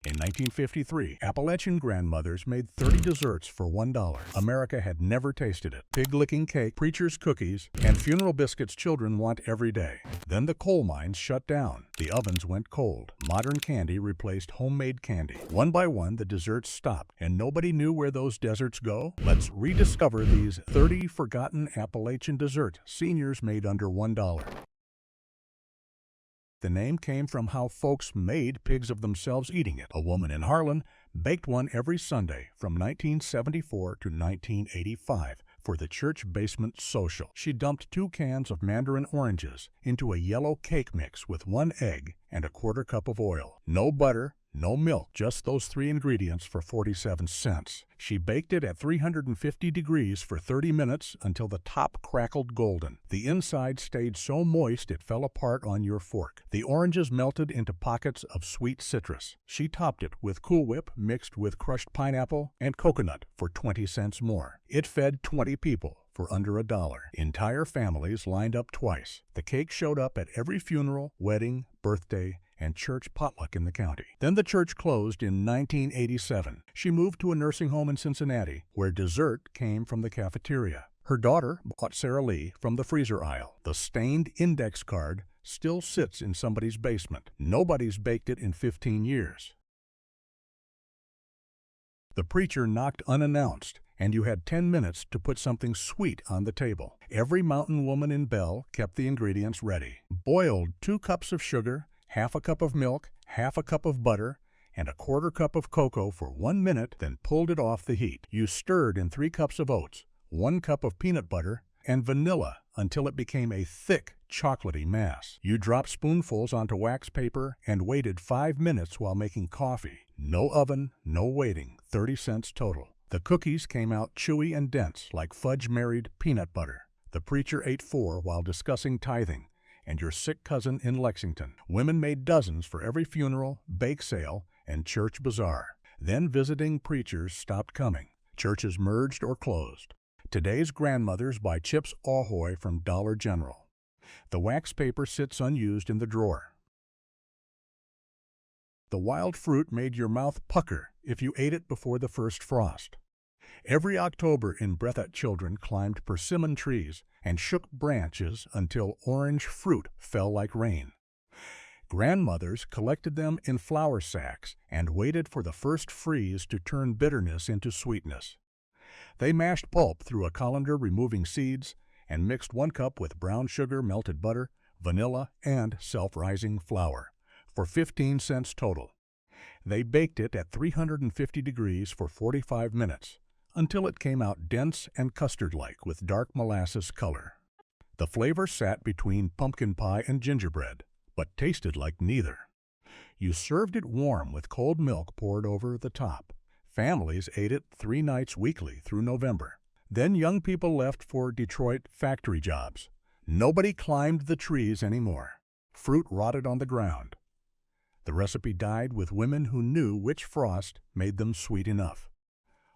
In 1953, Appalachian grandmothers made 30 desserts for $1. America had never tasted it. Pig-licking cake, preacher's cookies, and funeral biscuits children want every day. Then the coal mines shut down. The ovens went cold. Modern candy replaced homemade candy. One by one, the desserts stopped, and nobody knew where those deserts go. Let's rediscover these 30 forgotten Appalachian desserts seniors made under $1. The name came from how folks made pigs of themselves eating it. A woman in Harlan baked one every Sunday from 1974 to 1985 for the church basement social. She dumped 2 cans of mandarin oranges into a yellow cake mix with 1 egg and a 1/4 cup of oil. No butter, no milk, just those 3 ingredients for 47 cents. She baked it at 350 degrees for 30 minutes until the top crackled golden. The inside stayed so moist it fell apart on your fork. The oranges melted into pockets of sweet citrus. She topped it with Cool Whip mixed with crushed pineapple and coconut for 20 cents more. It fed 20 people for under $1. Entire families lined up twice. The cake showed up at every funeral, wedding, birthday, and church potluck in the county. Then the church closed in 1987. She moved to a nursing home in Cincinnati, where dessert came from the cafeteria. Her daughter bought Sara Lee from the freezer aisle. The stained index card still sits in somebody's basement. Nobody's baked it in 15 years. The preacher knocked unannounced, and you had 10 minutes to put something sweet on the table. Every mountain woman in Bell kept the ingredients ready. Boiled 2 cups of sugar, 1/2 cup of milk, 1/2 cup of butter, and a 1/4 cup of cocoa for 1 minute, then pulled it off the heat. You stirred in 3 cups of oats, 1 cup of peanut butter, and vanilla until it became a thick, chocolatey mass. You dropped spoonfuls onto wax paper and waited 5 minutes while making coffee. No oven, no waiting, 30 cents total. The cookies came out chewy and dense like fudge-married peanut butter. The preacher ate 4 while discussing tithing and your sick cousin in Lexington. Women made dozens for every funeral, bake sale, and church bazaar. Then visiting preachers stopped coming. Churches merged or closed. Today's grandmothers buy Chips Ahoy from Dollar General. The wax paper sits unused in the drawer. The wild fruit made your mouth pucker if you ate it before the first frost. Every October in Breathitt, children climbed persimmon trees and shook branches until orange fruit fell like rain. Grandmothers collected them in flour sacks and waited for the first freeze to turn bitterness into sweetness. They mashed pulp through a colander, removing seeds, and mixed 1 cup with brown sugar, melted butter, vanilla, and self-rising flour for 15 cents total. They baked it at 350 degrees for 45 minutes until it came out dense and custard-like with dark molasses color. The flavor sat between pumpkin pie and gingerbread, but tasted like neither. You served it warm with cold milk poured over the top. Families ate it 3 nights weekly through November. Then young people left for Detroit factory jobs. Nobody climbed the trees anymore. Fruit rotted on the ground. The recipe died with women who knew which frost made them sweet enough.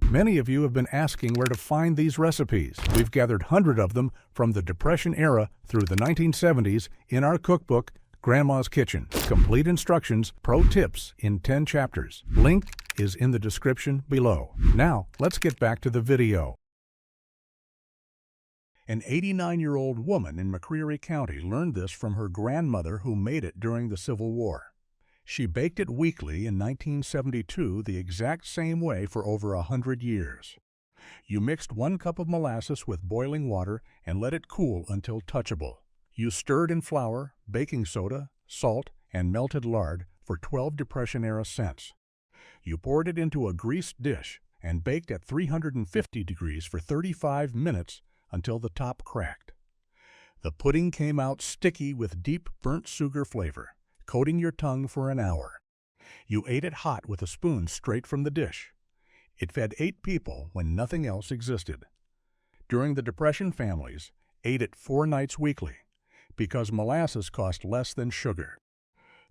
Many of you have been asking where to find these recipes. We've gathered hundreds of them from the Depression era through the 1970s in our cookbook, Grandma's Kitchen. Complete instructions, pro tips in 10 chapters. Link is in the description below. Now, let's get back to the video. An 89-year-old woman in McCreary County learned this from her grandmother who made it during the Civil War. She baked it weekly in 1972 the exact same way for over 100 years. You mixed 1 cup of molasses with boiling water and let it cool until touchable. You stirred in flour, baking soda, salt, and melted lard for 12 Depression-era cents. You poured it into a greased dish and baked at 350 degrees for 35 minutes until the top cracked. The pudding came out sticky with deep burnt sugar flavor, coating your tongue for an hour. You ate it hot with a spoon straight from the dish. It fed 8 people when nothing else existed. During the Depression, families ate it 4 nights weekly because molasses cost less than sugar.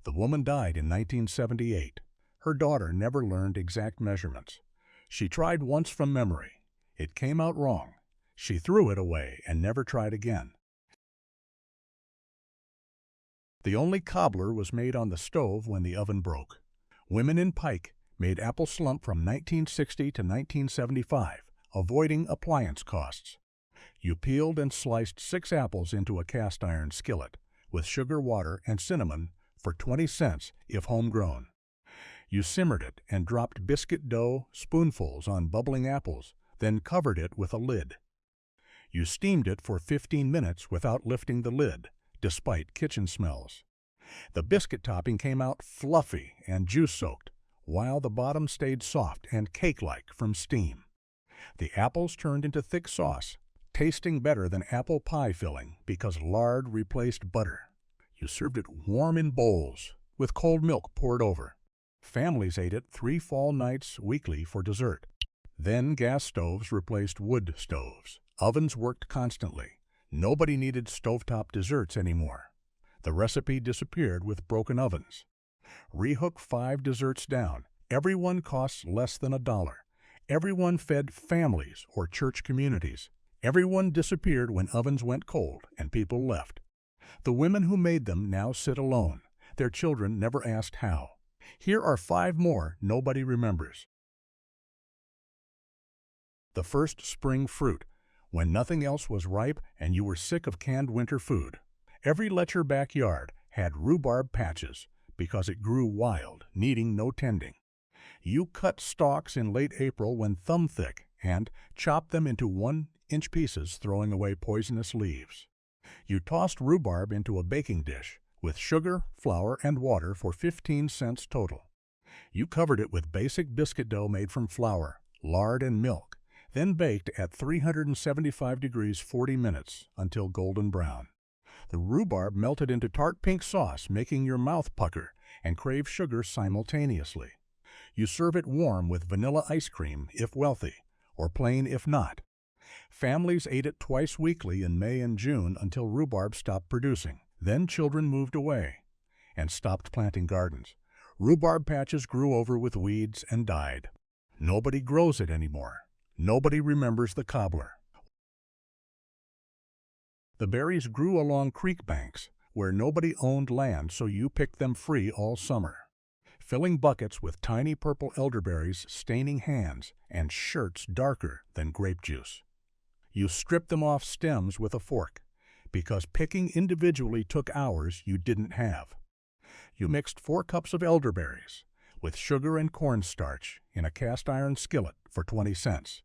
The woman died in 1978. Her daughter never learned exact measurements. She tried once from memory. It came out wrong. She threw it away and never tried again. The only cobbler was made on the stove when the oven broke. Women in Pike made apple slump from 1960 to 1975, avoiding appliance costs. You peeled and sliced 6 apples into a cast iron skillet with sugar, water, and cinnamon for 20 cents if homegrown. You simmered it and dropped biscuit dough spoonfuls on bubbling apples, then covered it with a lid. You steamed it for 15 minutes without lifting the lid, despite kitchen smells. The biscuit topping came out fluffy and juice-soaked, while the bottom stayed soft and cake-like from steam. The apples turned into thick sauce, tasting better than apple pie filling because lard replaced butter. You served it warm in bowls, with cold milk poured over. Families ate it 3 fall nights weekly for dessert. Then gas stoves replaced wood stoves. Ovens worked constantly. Nobody needed stovetop desserts anymore. The recipe disappeared with broken ovens. Rehook 5 desserts down. Everyone costs less than $1. Everyone fed families or church communities. Everyone disappeared when ovens went cold and people left. The women who made them now sit alone. Their children never asked how. Here are 5 more nobody remembers. The first spring fruit, when nothing else was ripe and you were sick of canned winter food. Every Letcher backyard had rhubarb patches because it grew wild, needing no tending. You cut stalks in late April when thumb-thick and chopped them into 1-inch pieces, throwing away poisonous leaves. You tossed rhubarb into a baking dish with sugar, flour, and water for 15 cents total. You covered it with basic biscuit dough made from flour, lard, and milk, then baked at 375 degrees 40 minutes until golden brown. The rhubarb melted into tart pink sauce, making your mouth pucker and crave sugar simultaneously. You serve it warm with vanilla ice cream if wealthy, or plain if not. Families ate it twice weekly in May and June until rhubarb stopped producing. Then children moved away and stopped planting gardens. Rhubarb patches grew over with weeds and died. Nobody grows it anymore. Nobody remembers the cobbler. The berries grew along creek banks where nobody owned land, so you picked them free all summer, filling buckets with tiny purple elderberries, staining hands and shirts darker than grape juice. You stripped them off stems with a fork, because picking individually took hours you didn't have. You mixed 4 cups of elderberries with sugar and cornstarch in a cast iron skillet for 20 cents.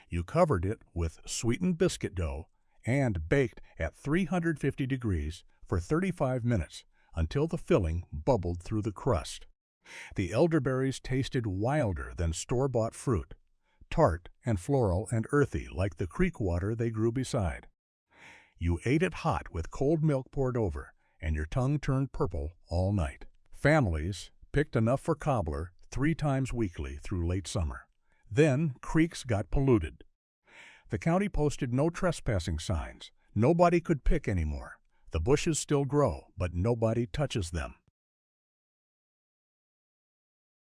You covered it with sweetened biscuit dough and baked at 350 degrees for 35 minutes until the filling bubbled through the crust. The elderberries tasted wilder than store-bought fruit, tart and floral and earthy like the creek water they grew beside. You ate it hot with cold milk poured over, and your tongue turned purple all night. Families picked enough for cobbler 3 times weekly through late summer. Then creeks got polluted. The county posted no trespassing signs. Nobody could pick anymore. The bushes still grow, but nobody touches them.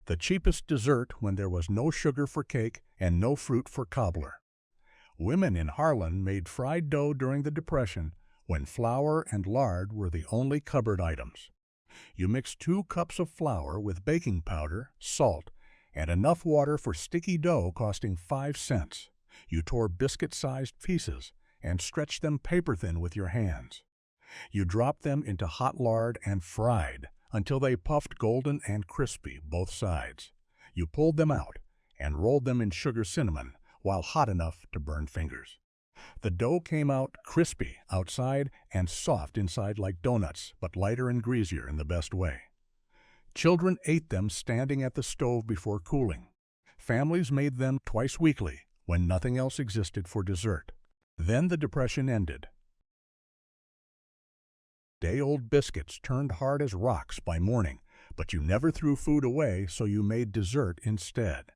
The cheapest dessert when there was no sugar for cake and no fruit for cobbler. Women in Harlan made fried dough during the Depression when flour and lard were the only cupboard items. You mixed 2 cups of flour with baking powder, salt, and enough water for sticky dough costing 5 cents. You tore biscuit-sized pieces and stretched them paper-thin with your hands. You dropped them into hot lard and fried until they puffed golden and crispy both sides. You pulled them out and rolled them in sugar cinnamon while hot enough to burn fingers. The dough came out crispy outside and soft inside like donuts, but lighter and greasier in the best way. Children ate them standing at the stove before cooling. Families made them twice weekly when nothing else existed for dessert. Then the Depression ended. Day-old biscuits turned hard as rocks by morning, but you never threw food away, so you made dessert instead.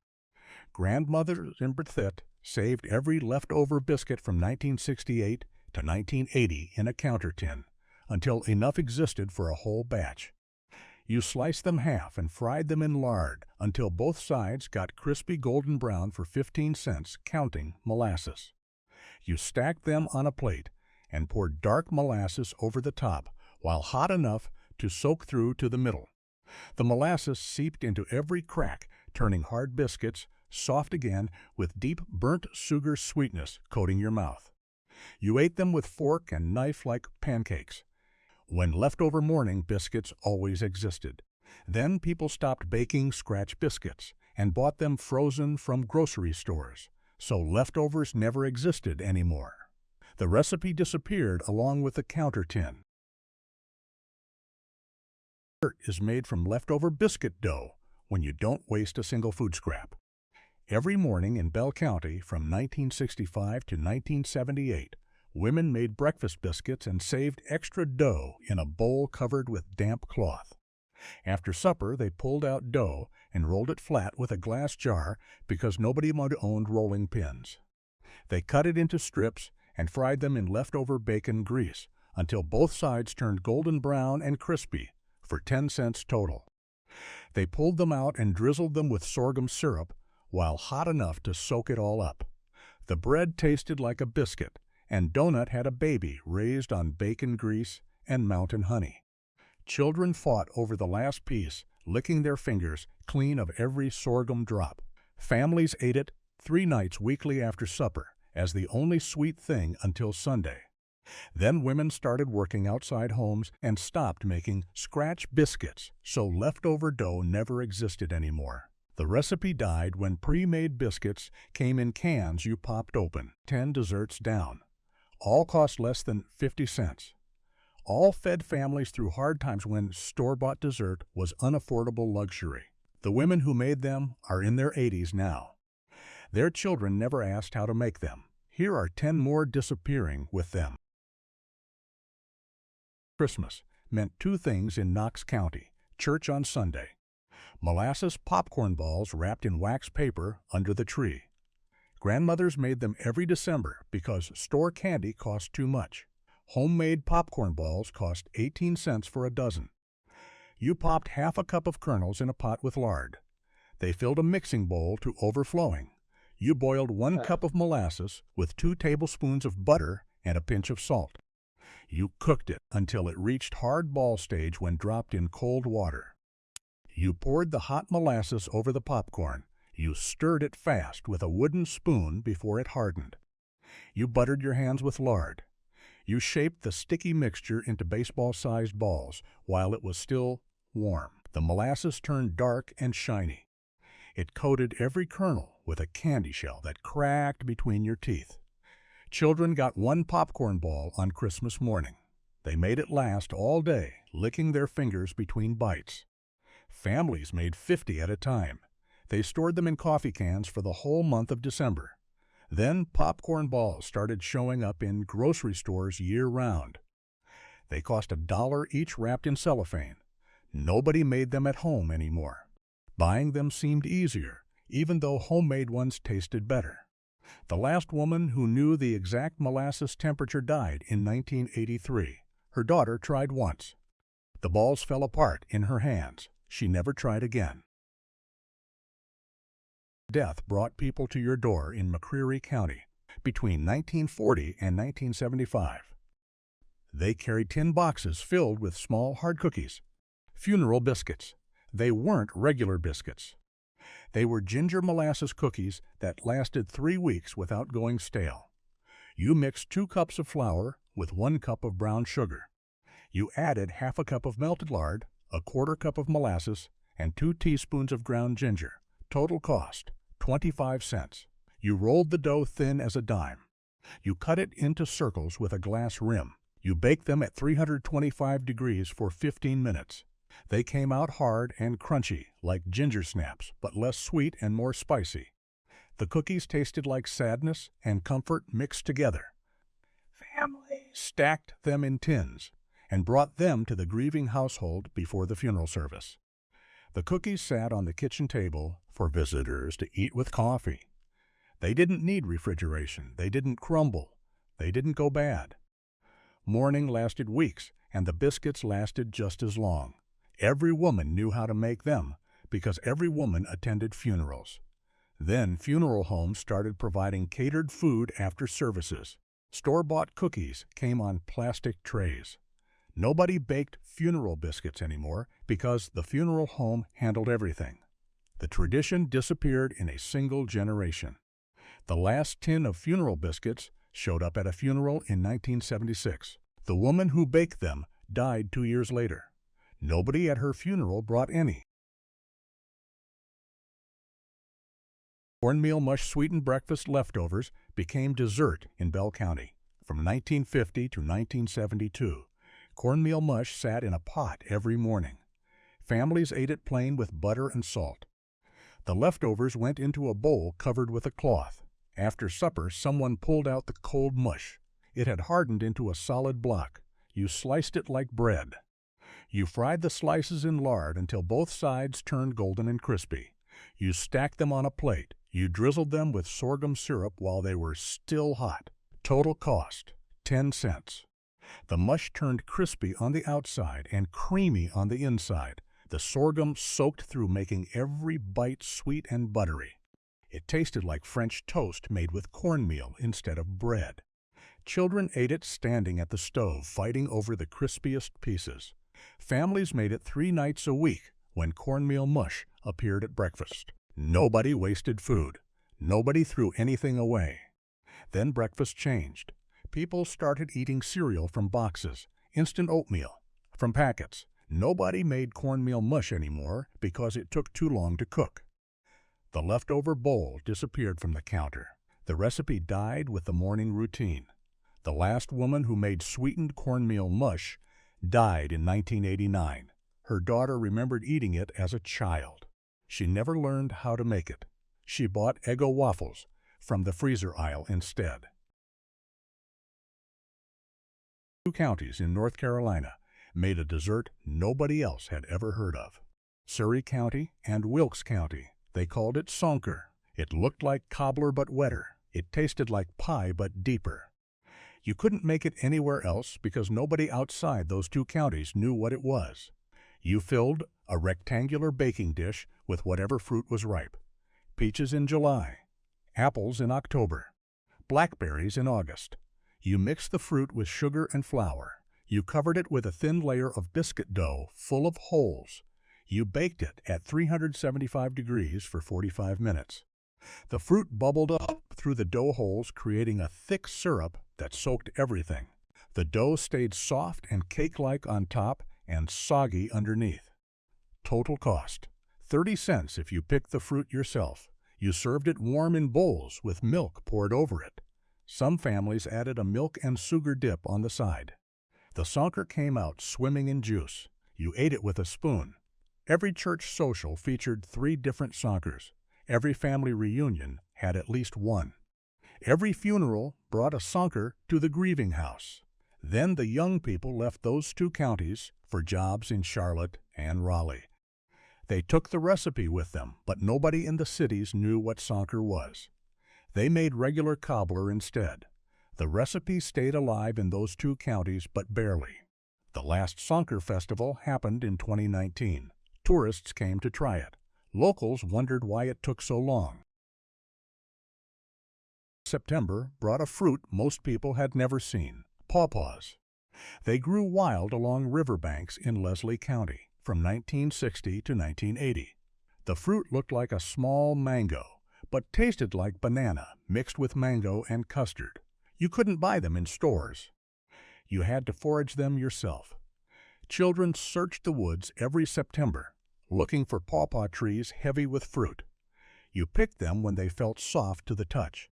Grandmothers in Berthet saved every leftover biscuit from 1968 to 1980 in a counter tin, until enough existed for a whole batch. You sliced them half and fried them in lard until both sides got crispy golden brown for 15 cents, counting molasses. You stacked them on a plate and poured dark molasses over the top while hot enough to soak through to the middle. The molasses seeped into every crack, turning hard biscuits soft again with deep burnt sugar sweetness coating your mouth. You ate them with fork and knife like pancakes. When leftover morning biscuits always existed. Then people stopped baking scratch biscuits and bought them frozen from grocery stores, so leftovers never existed anymore. The recipe disappeared along with the counter tin. Dessert is made from leftover biscuit dough when you don't waste a single food scrap. Every morning in Bell County from 1965 to 1978, women made breakfast biscuits and saved extra dough in a bowl covered with damp cloth. After supper, they pulled out dough and rolled it flat with a glass jar because nobody owned rolling pins. They cut it into strips and fried them in leftover bacon grease until both sides turned golden brown and crispy for 10 cents total. They pulled them out and drizzled them with sorghum syrup while hot enough to soak it all up. The bread tasted like a biscuit, and donut had a baby raised on bacon grease and mountain honey. Children fought over the last piece, licking their fingers clean of every sorghum drop. Families ate it 3 nights weekly after supper as the only sweet thing until Sunday. Then women started working outside homes and stopped making scratch biscuits, so leftover dough never existed anymore. The recipe died when pre-made biscuits came in cans you popped open, 10 desserts down. All cost less than 50 cents. All fed families through hard times when store-bought dessert was unaffordable luxury. The women who made them are in their 80s now. Their children never asked how to make them. Here are 10 more disappearing with them. Christmas meant 2 things in Knox County: church on Sunday. Molasses popcorn balls wrapped in wax paper under the tree. Grandmothers made them every December because store candy cost too much. Homemade popcorn balls cost 18 cents for a dozen. You popped half a cup of kernels in a pot with lard. They filled a mixing bowl to overflowing. You boiled 1 cup of molasses with 2 tablespoons of butter and a pinch of salt. You cooked it until it reached hard ball stage when dropped in cold water. You poured the hot molasses over the popcorn. You stirred it fast with a wooden spoon before it hardened. You buttered your hands with lard. You shaped the sticky mixture into baseball-sized balls while it was still warm. The molasses turned dark and shiny. It coated every kernel with a candy shell that cracked between your teeth. Children got 1 popcorn ball on Christmas morning. They made it last all day, licking their fingers between bites. Families made 50 at a time. They stored them in coffee cans for the whole month of December. Then popcorn balls started showing up in grocery stores year-round. They cost $1 each wrapped in cellophane. Nobody made them at home anymore. Buying them seemed easier, even though homemade ones tasted better. The last woman who knew the exact molasses temperature died in 1983. Her daughter tried once. The balls fell apart in her hands. She never tried again. Death brought people to your door in McCreary County between 1940 and 1975. They carried tin boxes filled with small hard cookies, funeral biscuits. They weren't regular biscuits. They were ginger molasses cookies that lasted 3 weeks without going stale. You mixed 2 cups of flour with 1 cup of brown sugar. You added half a cup of melted lard, a 1/4 cup of molasses, and 2 teaspoons of ground ginger. Total cost, 25 cents. You rolled the dough thin as a dime. You cut it into circles with a glass rim. You baked them at 325 degrees for 15 minutes. They came out hard and crunchy, like ginger snaps, but less sweet and more spicy. The cookies tasted like sadness and comfort mixed together. Families stacked them in tins and brought them to the grieving household before the funeral service. The cookies sat on the kitchen table for visitors to eat with coffee. They didn't need refrigeration. They didn't crumble. They didn't go bad. Mourning lasted weeks, and the biscuits lasted just as long. Every woman knew how to make them because every woman attended funerals. Then funeral homes started providing catered food after services. Store-bought cookies came on plastic trays. Nobody baked funeral biscuits anymore because the funeral home handled everything. The tradition disappeared in a single generation. The last tin of funeral biscuits showed up at a funeral in 1976. The woman who baked them died 2 years later. Nobody at her funeral brought any. Cornmeal mush sweetened breakfast leftovers became dessert in Bell County. From 1950 to 1972, cornmeal mush sat in a pot every morning. Families ate it plain with butter and salt. The leftovers went into a bowl covered with a cloth. After supper, someone pulled out the cold mush. It had hardened into a solid block. You sliced it like bread. You fried the slices in lard until both sides turned golden and crispy. You stacked them on a plate. You drizzled them with sorghum syrup while they were still hot. Total cost, 10 cents. The mush turned crispy on the outside and creamy on the inside. The sorghum soaked through, making every bite sweet and buttery. It tasted like French toast made with cornmeal instead of bread. Children ate it standing at the stove, fighting over the crispiest pieces. Families made it 3 nights a week when cornmeal mush appeared at breakfast. Nobody wasted food. Nobody threw anything away. Then breakfast changed. People started eating cereal from boxes, instant oatmeal from packets. Nobody made cornmeal mush anymore because it took too long to cook. The leftover bowl disappeared from the counter. The recipe died with the morning routine. The last woman who made sweetened cornmeal mush died in 1989. Her daughter remembered eating it as a child. She never learned how to make it. She bought Eggo waffles from the freezer aisle instead. 2 counties in North Carolina made a dessert nobody else had ever heard of. Surry County and Wilkes County. They called it sonker. It looked like cobbler but wetter. It tasted like pie but deeper. You couldn't make it anywhere else because nobody outside those 2 counties knew what it was. You filled a rectangular baking dish with whatever fruit was ripe. Peaches in July, apples in October, blackberries in August. You mixed the fruit with sugar and flour. You covered it with a thin layer of biscuit dough full of holes. You baked it at 375 degrees for 45 minutes. The fruit bubbled up through the dough holes, creating a thick syrup that soaked everything. The dough stayed soft and cake-like on top and soggy underneath. Total cost, 30 cents if you picked the fruit yourself. You served it warm in bowls with milk poured over it. Some families added a milk and sugar dip on the side. The sonker came out swimming in juice. You ate it with a spoon. Every church social featured 3 different sonkers. Every family reunion had at least one. Every funeral brought a sonker to the grieving house. Then the young people left those 2 counties for jobs in Charlotte and Raleigh. They took the recipe with them, but nobody in the cities knew what sonker was. They made regular cobbler instead. The recipe stayed alive in those 2 counties, but barely. The last sonker festival happened in 2019. Tourists came to try it. Locals wondered why it took so long. September brought a fruit most people had never seen, pawpaws. They grew wild along riverbanks in Leslie County from 1960 to 1980. The fruit looked like a small mango, but tasted like banana mixed with mango and custard. You couldn't buy them in stores. You had to forage them yourself. Children searched the woods every September, looking for pawpaw trees heavy with fruit. You picked them when they felt soft to the touch.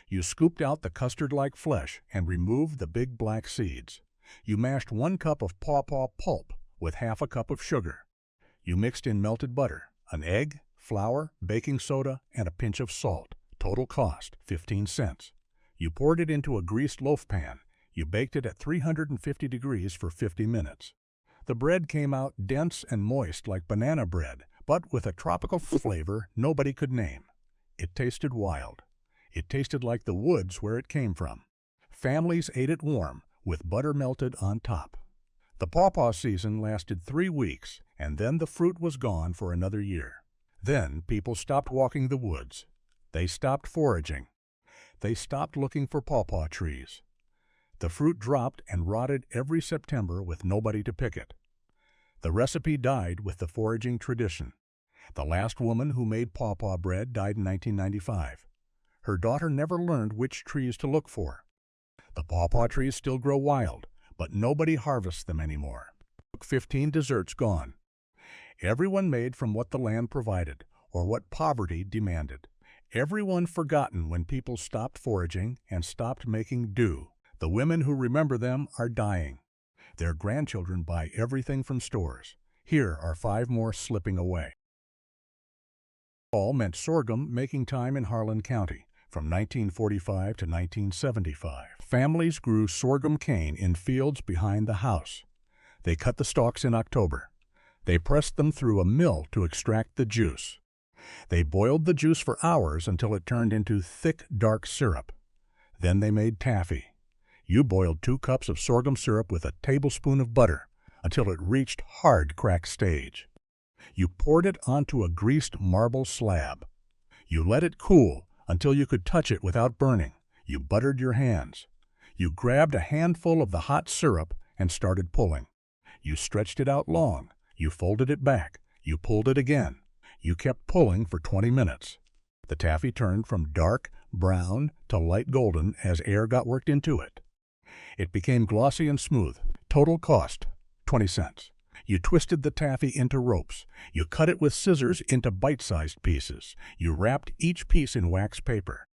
You scooped out the custard-like flesh and removed the big black seeds. You mashed 1 cup of pawpaw pulp with half a cup of sugar. You mixed in melted butter, an egg, flour, baking soda, and a pinch of salt. Total cost, 15 cents. You poured it into a greased loaf pan. You baked it at 350 degrees for 50 minutes. The bread came out dense and moist like banana bread, but with a tropical flavor nobody could name. It tasted wild. It tasted like the woods where it came from. Families ate it warm, with butter melted on top. The pawpaw season lasted 3 weeks, and then the fruit was gone for another year. Then people stopped walking the woods. They stopped foraging. They stopped looking for pawpaw trees. The fruit dropped and rotted every September with nobody to pick it. The recipe died with the foraging tradition. The last woman who made pawpaw bread died in 1995. Her daughter never learned which trees to look for. The pawpaw trees still grow wild, but nobody harvests them anymore. 15 desserts gone. Everyone made from what the land provided, or what poverty demanded. Everyone forgotten when people stopped foraging and stopped making do. The women who remember them are dying. Their grandchildren buy everything from stores. Here are 5 more slipping away. Fall meant sorghum making time in Harlan County from 1945 to 1975. Families grew sorghum cane in fields behind the house. They cut the stalks in October. They pressed them through a mill to extract the juice. They boiled the juice for hours until it turned into thick, dark syrup. Then they made taffy. You boiled 2 cups of sorghum syrup with a tablespoon of butter until it reached hard crack stage. You poured it onto a greased marble slab. You let it cool until you could touch it without burning. You buttered your hands. You grabbed a handful of the hot syrup and started pulling. You stretched it out long. You folded it back. You pulled it again. You kept pulling for 20 minutes. The taffy turned from dark brown to light golden as air got worked into it. It became glossy and smooth. Total cost, 20 cents. You twisted the taffy into ropes. You cut it with scissors into bite-sized pieces. You wrapped each piece in wax paper.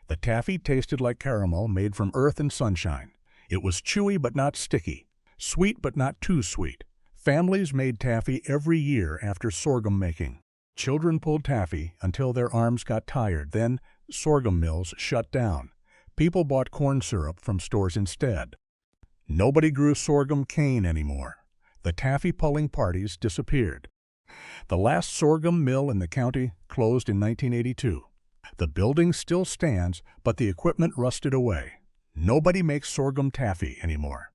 The taffy tasted like caramel made from earth and sunshine. It was chewy but not sticky, sweet but not too sweet. Families made taffy every year after sorghum making. Children pulled taffy until their arms got tired. Then sorghum mills shut down. People bought corn syrup from stores instead. Nobody grew sorghum cane anymore. The taffy pulling parties disappeared. The last sorghum mill in the county closed in 1982. The building still stands, but the equipment rusted away. Nobody makes sorghum taffy anymore.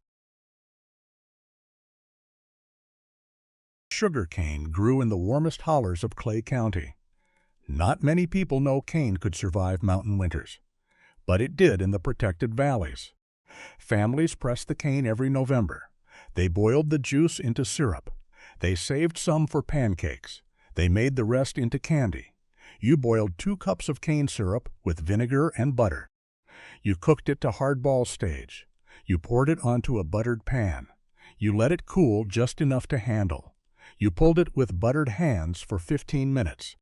Sugar cane grew in the warmest hollers of Clay County. Not many people know cane could survive mountain winters, but it did in the protected valleys. Families pressed the cane every November. They boiled the juice into syrup. They saved some for pancakes. They made the rest into candy. You boiled 2 cups of cane syrup with vinegar and butter. You cooked it to hardball stage. You poured it onto a buttered pan. You let it cool just enough to handle. You pulled it with buttered hands for 15 minutes.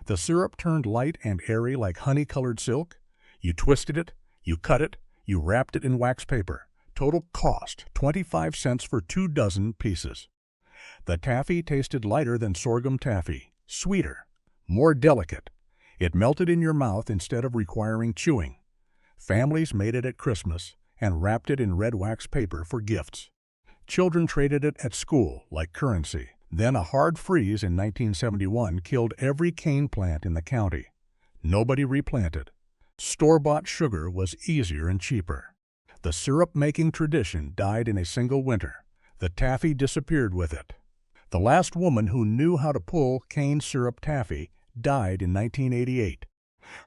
The syrup turned light and airy like honey-colored silk. You twisted it. You cut it. You wrapped it in wax paper. Total cost, 25 cents for 2 dozen pieces. The taffy tasted lighter than sorghum taffy, sweeter, more delicate. It melted in your mouth instead of requiring chewing. Families made it at Christmas and wrapped it in red wax paper for gifts. Children traded it at school like currency. Then a hard freeze in 1971 killed every cane plant in the county. Nobody replanted. Store-bought sugar was easier and cheaper. The syrup-making tradition died in a single winter. The taffy disappeared with it. The last woman who knew how to pull cane syrup taffy died in 1988.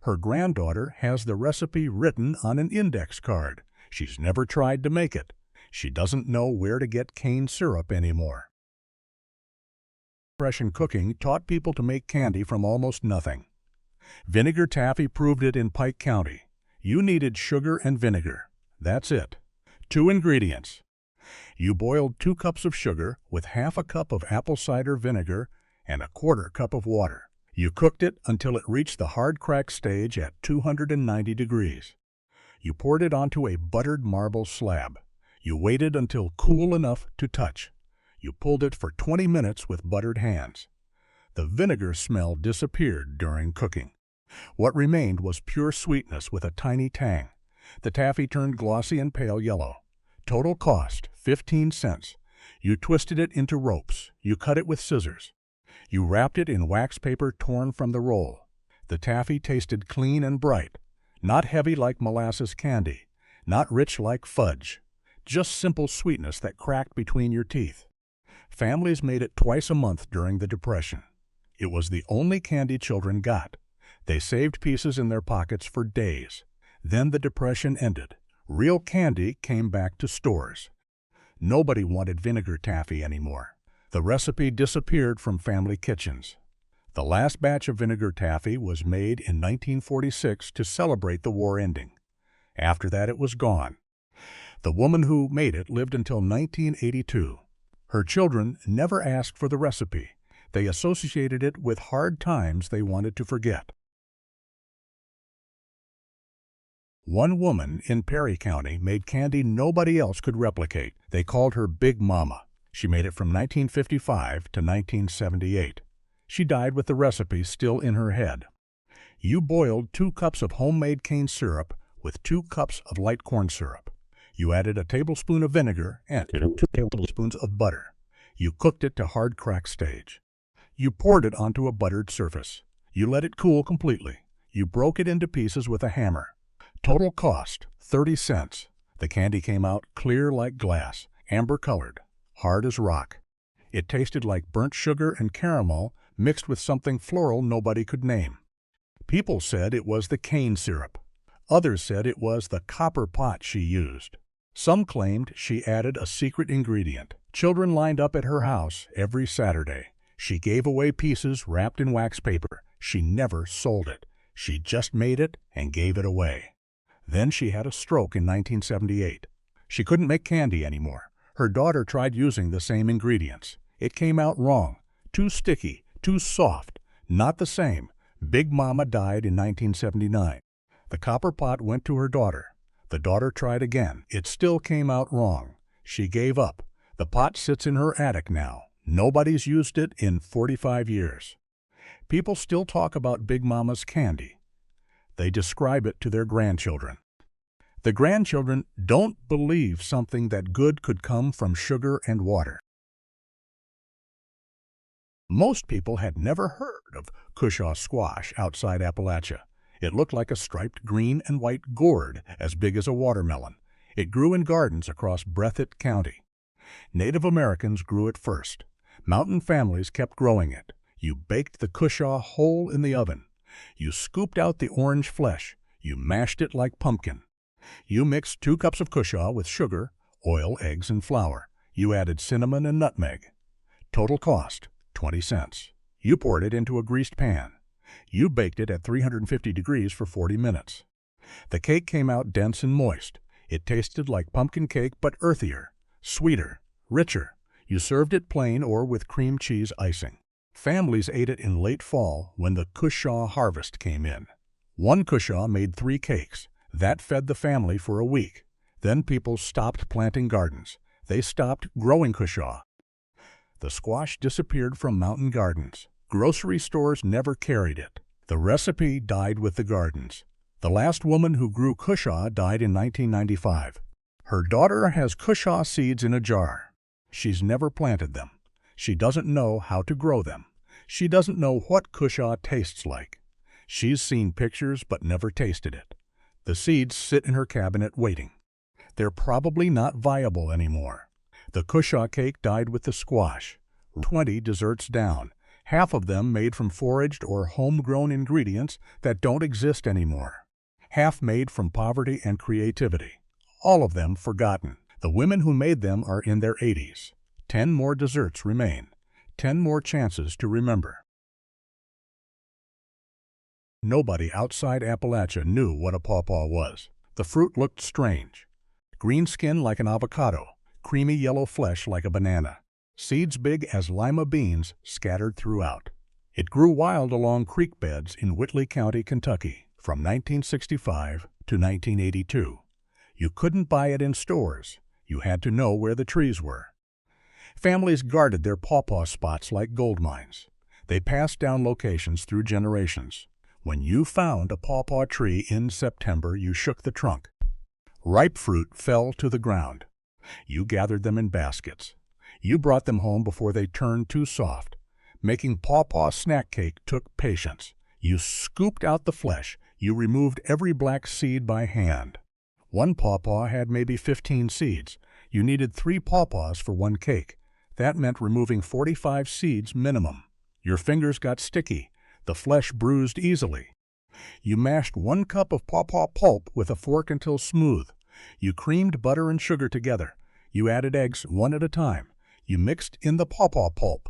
Her granddaughter has the recipe written on an index card. She's never tried to make it. She doesn't know where to get cane syrup anymore. Depression cooking taught people to make candy from almost nothing. Vinegar taffy proved it in Pike County. You needed sugar and vinegar. That's it. 2 ingredients. You boiled 2 cups of sugar with half a cup of apple cider vinegar and a 1/4 cup of water. You cooked it until it reached the hard crack stage at 290 degrees. You poured it onto a buttered marble slab. You waited until cool enough to touch. You pulled it for 20 minutes with buttered hands. The vinegar smell disappeared during cooking. What remained was pure sweetness with a tiny tang. The taffy turned glossy and pale yellow. Total cost, 15 cents. You twisted it into ropes. You cut it with scissors. You wrapped it in wax paper torn from the roll. The taffy tasted clean and bright, not heavy like molasses candy, not rich like fudge, just simple sweetness that cracked between your teeth. Families made it twice a month during the Depression. It was the only candy children got. They saved pieces in their pockets for days. Then the Depression ended. Real candy came back to stores. Nobody wanted vinegar taffy anymore. The recipe disappeared from family kitchens. The last batch of vinegar taffy was made in 1946 to celebrate the war ending. After that, it was gone. The woman who made it lived until 1982. Her children never asked for the recipe. They associated it with hard times they wanted to forget. One woman in Perry County made candy nobody else could replicate. They called her Big Mama. She made it from 1955 to 1978. She died with the recipe still in her head. You boiled 2 cups of homemade cane syrup with 2 cups of light corn syrup. You added a tablespoon of vinegar and 2 tablespoons of butter. You cooked it to hard crack stage. You poured it onto a buttered surface. You let it cool completely. You broke it into pieces with a hammer. Total cost, 30 cents. The candy came out clear like glass, amber-colored, hard as rock. It tasted like burnt sugar and caramel mixed with something floral nobody could name. People said it was the cane syrup. Others said it was the copper pot she used. Some claimed she added a secret ingredient. Children lined up at her house every Saturday. She gave away pieces wrapped in wax paper. She never sold it. She just made it and gave it away. Then she had a stroke in 1978. She couldn't make candy anymore. Her daughter tried using the same ingredients. It came out wrong. Too sticky, too soft. Not the same. Big Mama died in 1979. The copper pot went to her daughter. The daughter tried again. It still came out wrong. She gave up. The pot sits in her attic now. Nobody's used it in 45 years. People still talk about Big Mama's candy. They describe it to their grandchildren. The grandchildren don't believe something that good could come from sugar and water. Most people had never heard of Cushaw squash outside Appalachia. It looked like a striped green and white gourd as big as a watermelon. It grew in gardens across Breathitt County. Native Americans grew it first. Mountain families kept growing it. You baked the Cushaw whole in the oven. You scooped out the orange flesh. You mashed it like pumpkin. You mixed 2 cups of Cushaw with sugar, oil, eggs, and flour. You added cinnamon and nutmeg. Total cost, 20 cents. You poured it into a greased pan. You baked it at 350 degrees for 40 minutes. The cake came out dense and moist. It tasted like pumpkin cake but earthier, sweeter, richer. You served it plain or with cream cheese icing. Families ate it in late fall when the Cushaw harvest came in. One Cushaw made 3 cakes. That fed the family for a week. Then people stopped planting gardens. They stopped growing Cushaw. The squash disappeared from mountain gardens. Grocery stores never carried it. The recipe died with the gardens. The last woman who grew Cushaw died in 1995. Her daughter has Cushaw seeds in a jar. She's never planted them. She doesn't know how to grow them. She doesn't know what Cushaw tastes like. She's seen pictures but never tasted it. The seeds sit in her cabinet waiting. They're probably not viable anymore. The Cushaw cake died with the squash. 20 desserts down, half of them made from foraged or homegrown ingredients that don't exist anymore. Half made from poverty and creativity. All of them forgotten. The women who made them are in their 80s. 10 more desserts remain. 10 more chances to remember. Nobody outside Appalachia knew what a pawpaw was. The fruit looked strange. Green skin like an avocado, creamy yellow flesh like a banana. Seeds big as lima beans scattered throughout. It grew wild along creek beds in Whitley County, Kentucky, from 1965 to 1982. You couldn't buy it in stores. You had to know where the trees were. Families guarded their pawpaw spots like gold mines. They passed down locations through generations. When you found a pawpaw tree in September, you shook the trunk. Ripe fruit fell to the ground. You gathered them in baskets. You brought them home before they turned too soft. Making pawpaw snack cake took patience. You scooped out the flesh. You removed every black seed by hand. One pawpaw had maybe 15 seeds. You needed 3 pawpaws for one cake. That meant removing 45 seeds minimum. Your fingers got sticky. The flesh bruised easily. You mashed 1 cup of pawpaw pulp with a fork until smooth. You creamed butter and sugar together. You added eggs one at a time. You mixed in the pawpaw pulp.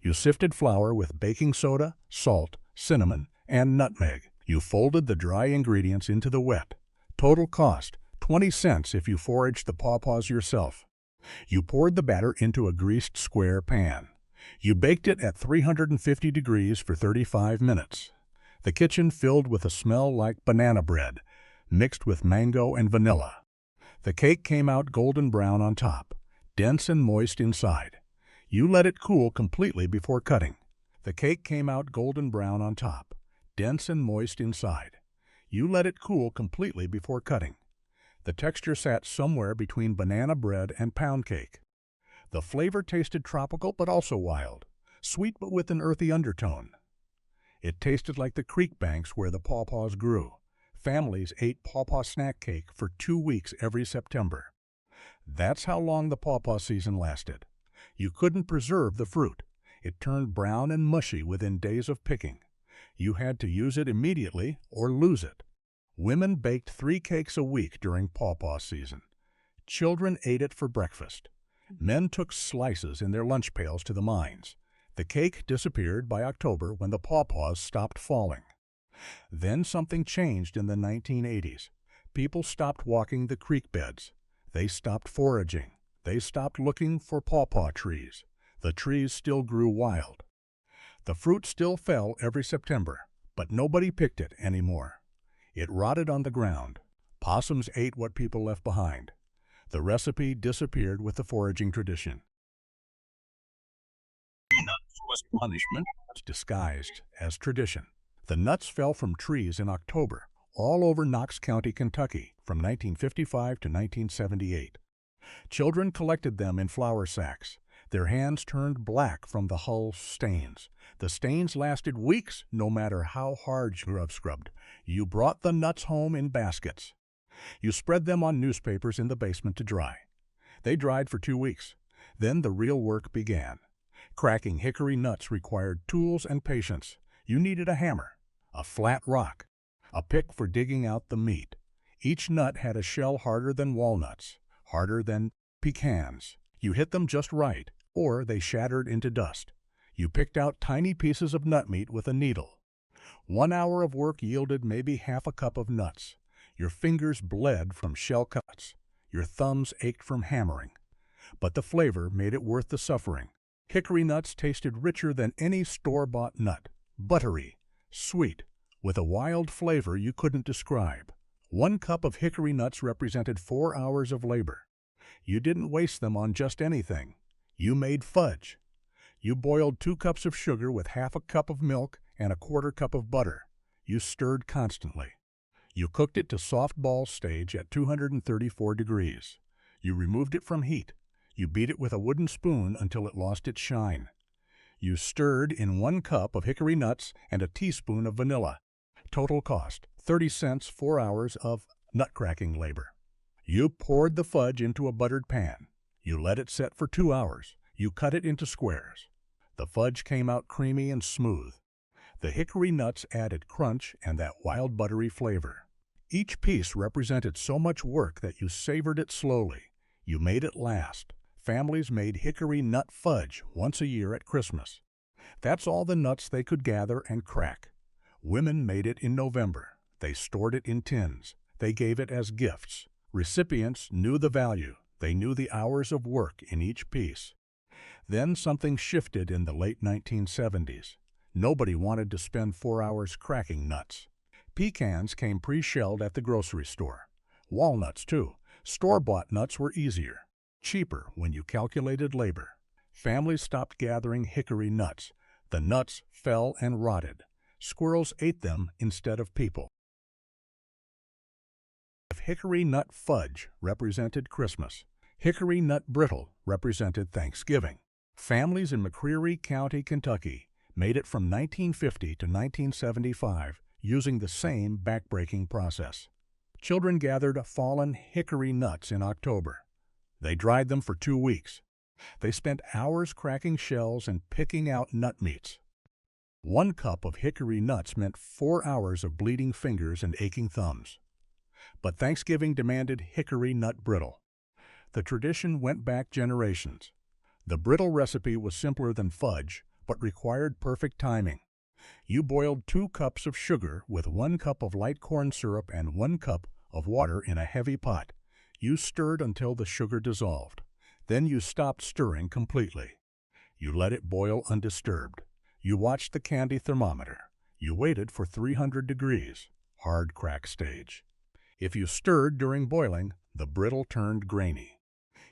You sifted flour with baking soda, salt, cinnamon, and nutmeg. You folded the dry ingredients into the wet. Total cost, 20 cents if you foraged the pawpaws yourself. You poured the batter into a greased square pan. You baked it at 350 degrees for 35 minutes. The kitchen filled with a smell like banana bread, mixed with mango and vanilla. The cake came out golden brown on top, dense and moist inside. You let it cool completely before cutting. The cake came out golden brown on top, dense and moist inside. You let it cool completely before cutting. The texture sat somewhere between banana bread and pound cake. The flavor tasted tropical but also wild, sweet but with an earthy undertone. It tasted like the creek banks where the pawpaws grew. Families ate pawpaw snack cake for 2 weeks every September. That's how long the pawpaw season lasted. You couldn't preserve the fruit. It turned brown and mushy within days of picking. You had to use it immediately or lose it. Women baked 3 cakes a week during pawpaw season. Children ate it for breakfast. Men took slices in their lunch pails to the mines. The cake disappeared by October when the pawpaws stopped falling. Then something changed in the 1980s. People stopped walking the creek beds. They stopped foraging. They stopped looking for pawpaw trees. The trees still grew wild. The fruit still fell every September, but nobody picked it anymore. It rotted on the ground. Possums ate what people left behind. The recipe disappeared with the foraging tradition. Nuts was punishment disguised as tradition. The nuts fell from trees in October, all over Knox County, Kentucky, from 1955 to 1978. Children collected them in flour sacks. Their hands turned black from the hull stains. The stains lasted weeks, no matter how hard you scrubbed. You brought the nuts home in baskets. You spread them on newspapers in the basement to dry. They dried for 2 weeks. Then the real work began. Cracking hickory nuts required tools and patience. You needed a hammer, a flat rock, a pick for digging out the meat. Each nut had a shell harder than walnuts, harder than pecans. You hit them just right, or they shattered into dust. You picked out tiny pieces of nut meat with a needle. 1 hour of work yielded maybe half a cup of nuts. Your fingers bled from shell cuts. Your thumbs ached from hammering. But the flavor made it worth the suffering. Hickory nuts tasted richer than any store-bought nut. Buttery, sweet, with a wild flavor you couldn't describe. 1 cup of hickory nuts represented 4 hours of labor. You didn't waste them on just anything. You made fudge. You boiled 2 cups of sugar with half a cup of milk and a 1/4 cup of butter. You stirred constantly. You cooked it to soft ball stage at 234 degrees. You removed it from heat. You beat it with a wooden spoon until it lost its shine. You stirred in 1 cup of hickory nuts and a teaspoon of vanilla. Total cost, 30 cents, 4 hours of nut-cracking labor. You poured the fudge into a buttered pan. You let it set for 2 hours. You cut it into squares. The fudge came out creamy and smooth. The hickory nuts added crunch and that wild buttery flavor. Each piece represented so much work that you savored it slowly. You made it last. Families made hickory nut fudge once a year at Christmas. That's all the nuts they could gather and crack. Women made it in November. They stored it in tins. They gave it as gifts. Recipients knew the value. They knew the hours of work in each piece. Then something shifted in the late 1970s. Nobody wanted to spend 4 hours cracking nuts. Pecans came pre-shelled at the grocery store. Walnuts, too. Store-bought nuts were easier, cheaper when you calculated labor. Families stopped gathering hickory nuts. The nuts fell and rotted. Squirrels ate them instead of people. If hickory nut fudge represented Christmas, hickory nut brittle represented Thanksgiving. Families in McCreary County, Kentucky, made it from 1950 to 1975 using the same backbreaking process. Children gathered fallen hickory nuts in October. They dried them for 2 weeks. They spent hours cracking shells and picking out nut meats. 1 cup of hickory nuts meant 4 hours of bleeding fingers and aching thumbs. But Thanksgiving demanded hickory nut brittle. The tradition went back generations. The brittle recipe was simpler than fudge, but required perfect timing. You boiled 2 cups of sugar with 1 cup of light corn syrup and 1 cup of water in a heavy pot. You stirred until the sugar dissolved. Then you stopped stirring completely. You let it boil undisturbed. You watched the candy thermometer. You waited for 300 degrees, hard crack stage. If you stirred during boiling, the brittle turned grainy.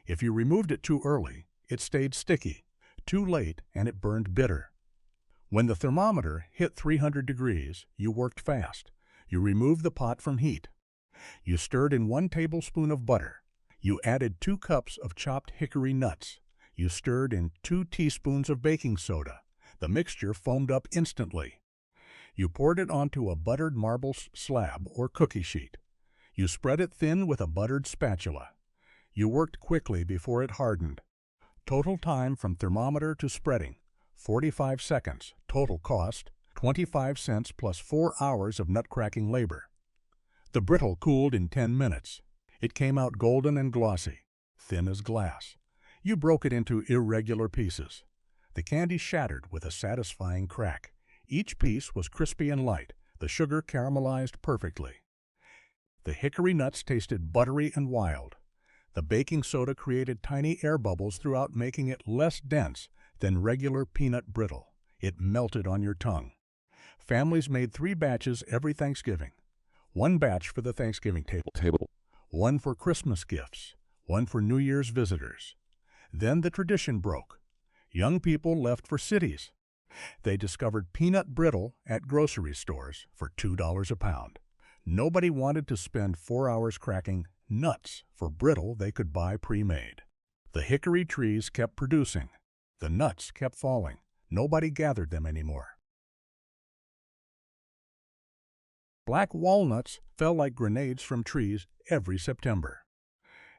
If you removed it too early, it stayed sticky. Too late, and it burned bitter. When the thermometer hit 300 degrees, you worked fast. You removed the pot from heat. You stirred in 1 tablespoon of butter. You added 2 cups of chopped hickory nuts. You stirred in 2 teaspoons of baking soda. The mixture foamed up instantly. You poured it onto a buttered marble slab or cookie sheet. You spread it thin with a buttered spatula. You worked quickly before it hardened. Total time from thermometer to spreading, 45 seconds. Total cost, 25 cents plus 4 hours of nut-cracking labor. The brittle cooled in 10 minutes. It came out golden and glossy, thin as glass. You broke it into irregular pieces. The candy shattered with a satisfying crack. Each piece was crispy and light. The sugar caramelized perfectly. The hickory nuts tasted buttery and wild. The baking soda created tiny air bubbles throughout, making it less dense than regular peanut brittle. It melted on your tongue. Families made 3 batches every Thanksgiving. 1 batch for the Thanksgiving table, 1 for Christmas gifts, 1 for New Year's visitors. Then the tradition broke. Young people left for cities. They discovered peanut brittle at grocery stores for $2 a pound. Nobody wanted to spend 4 hours cracking nuts for brittle they could buy pre-made. The hickory trees kept producing. The nuts kept falling. Nobody gathered them anymore. Black walnuts fell like grenades from trees every September.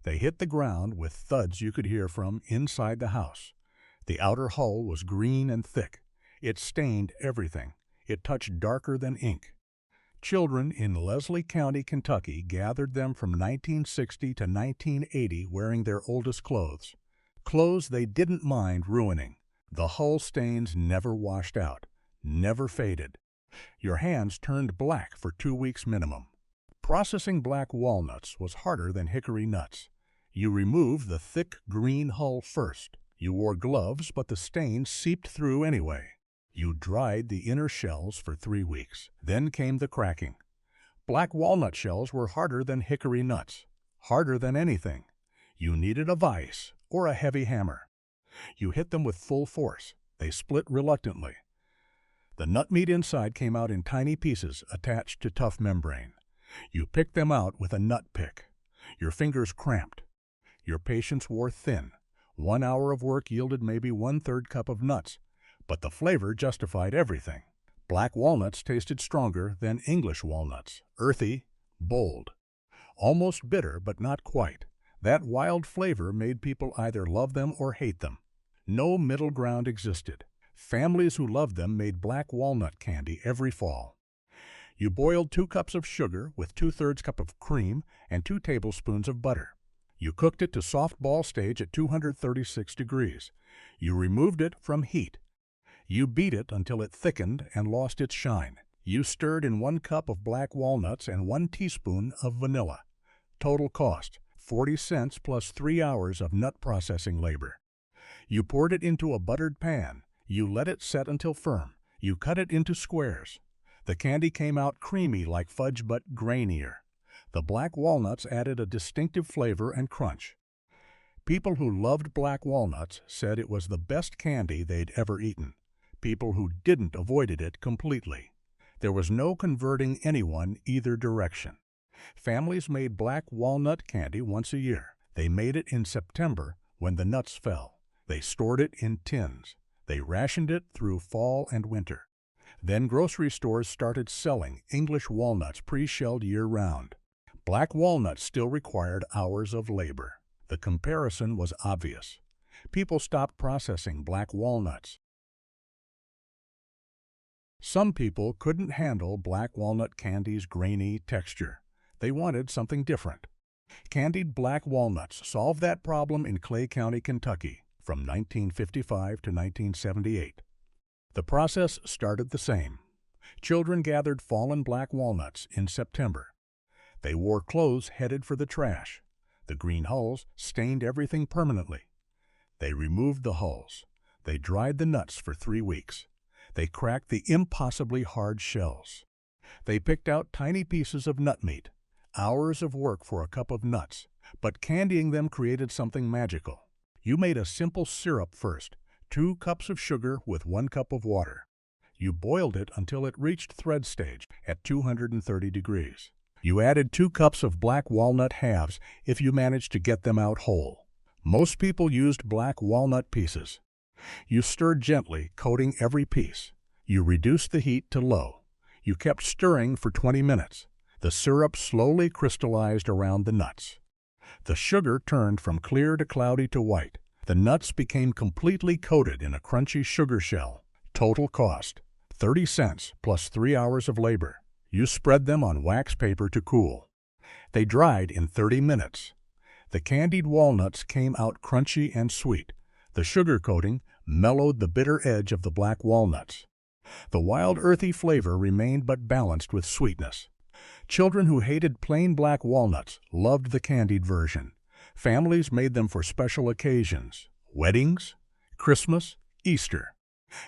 They hit the ground with thuds you could hear from inside the house. The outer hull was green and thick. It stained everything. It touched darker than ink. Children in Leslie County, Kentucky gathered them from 1960 to 1980 wearing their oldest clothes. Clothes they didn't mind ruining. The hull stains never washed out, never faded. Your hands turned black for 2 weeks minimum. Processing black walnuts was harder than hickory nuts. You removed the thick green hull first. You wore gloves, but the stains seeped through anyway. You dried the inner shells for 3 weeks. Then came the cracking. Black walnut shells were harder than hickory nuts, harder than anything. You needed a vise or a heavy hammer. You hit them with full force. They split reluctantly. The nut meat inside came out in tiny pieces attached to tough membrane. You picked them out with a nut pick. Your fingers cramped. Your patience wore thin. 1 hour of work yielded maybe 1/3 cup of nuts, but the flavor justified everything. Black walnuts tasted stronger than English walnuts, earthy, bold. Almost bitter, but not quite. That wild flavor made people either love them or hate them. No middle ground existed. Families who loved them made black walnut candy every fall. You boiled 2 cups of sugar with 2/3 cup of cream and 2 tablespoons of butter. You cooked it to soft ball stage at 236 degrees. You removed it from heat. You beat it until it thickened and lost its shine. You stirred in 1 cup of black walnuts and 1 teaspoon of vanilla. Total cost, 40 cents plus 3 hours of nut processing labor. You poured it into a buttered pan. You let it set until firm. You cut it into squares. The candy came out creamy like fudge but grainier. The black walnuts added a distinctive flavor and crunch. People who loved black walnuts said it was the best candy they'd ever eaten. People who didn't avoided it completely. There was no converting anyone either direction. Families made black walnut candy once a year. They made it in September when the nuts fell. They stored it in tins. They rationed it through fall and winter. Then grocery stores started selling English walnuts pre-shelled year-round. Black walnuts still required hours of labor. The comparison was obvious. People stopped processing black walnuts. Some people couldn't handle black walnut candy's grainy texture. They wanted something different. Candied black walnuts solved that problem in Clay County, Kentucky, from 1955 to 1978. The process started the same. Children gathered fallen black walnuts in September. They wore clothes headed for the trash. The green hulls stained everything permanently. They removed the hulls. They dried the nuts for 3 weeks. They cracked the impossibly hard shells. They picked out tiny pieces of nut meat. Hours of work for a cup of nuts, but candying them created something magical. You made a simple syrup first, 2 cups of sugar with 1 cup of water. You boiled it until it reached thread stage at 230 degrees. You added 2 cups of black walnut halves if you managed to get them out whole. Most people used black walnut pieces. You stirred gently, coating every piece. You reduced the heat to low. You kept stirring for 20 minutes. The syrup slowly crystallized around the nuts. The sugar turned from clear to cloudy to white. The nuts became completely coated in a crunchy sugar shell. Total cost, 30 cents plus 3 hours of labor. You spread them on wax paper to cool. They dried in 30 minutes. The candied walnuts came out crunchy and sweet. The sugar coating mellowed the bitter edge of the black walnuts. The wild earthy flavor remained but balanced with sweetness. Children who hated plain black walnuts loved the candied version. Families made them for special occasions, weddings, Christmas, Easter.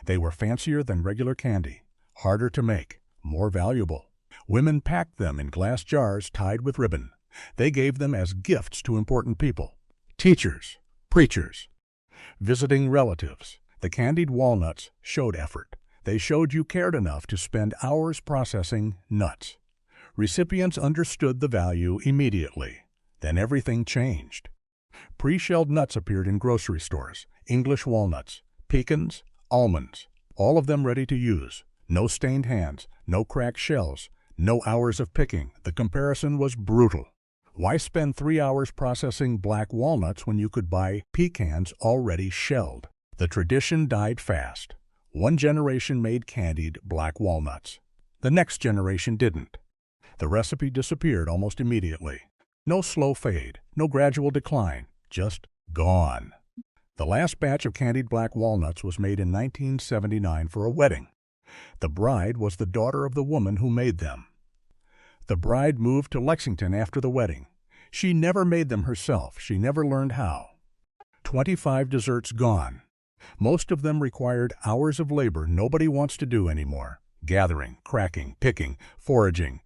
They were fancier than regular candy, harder to make, more valuable. Women packed them in glass jars tied with ribbon. They gave them as gifts to important people, teachers, preachers, visiting relatives. The candied walnuts showed effort. They showed you cared enough to spend hours processing nuts. Recipients understood the value immediately. Then everything changed. Pre-shelled nuts appeared in grocery stores, English walnuts, pecans, almonds, all of them ready to use. No stained hands, no cracked shells, no hours of picking. The comparison was brutal. Why spend 3 hours processing black walnuts when you could buy pecans already shelled? The tradition died fast. One generation made candied black walnuts. The next generation didn't. The recipe disappeared almost immediately. No slow fade, no gradual decline, just gone. The last batch of candied black walnuts was made in 1979 for a wedding. The bride was the daughter of the woman who made them. The bride moved to Lexington after the wedding. She never made them herself. She never learned how. 25 desserts gone. Most of them required hours of labor nobody wants to do anymore. Gathering, cracking, picking, foraging.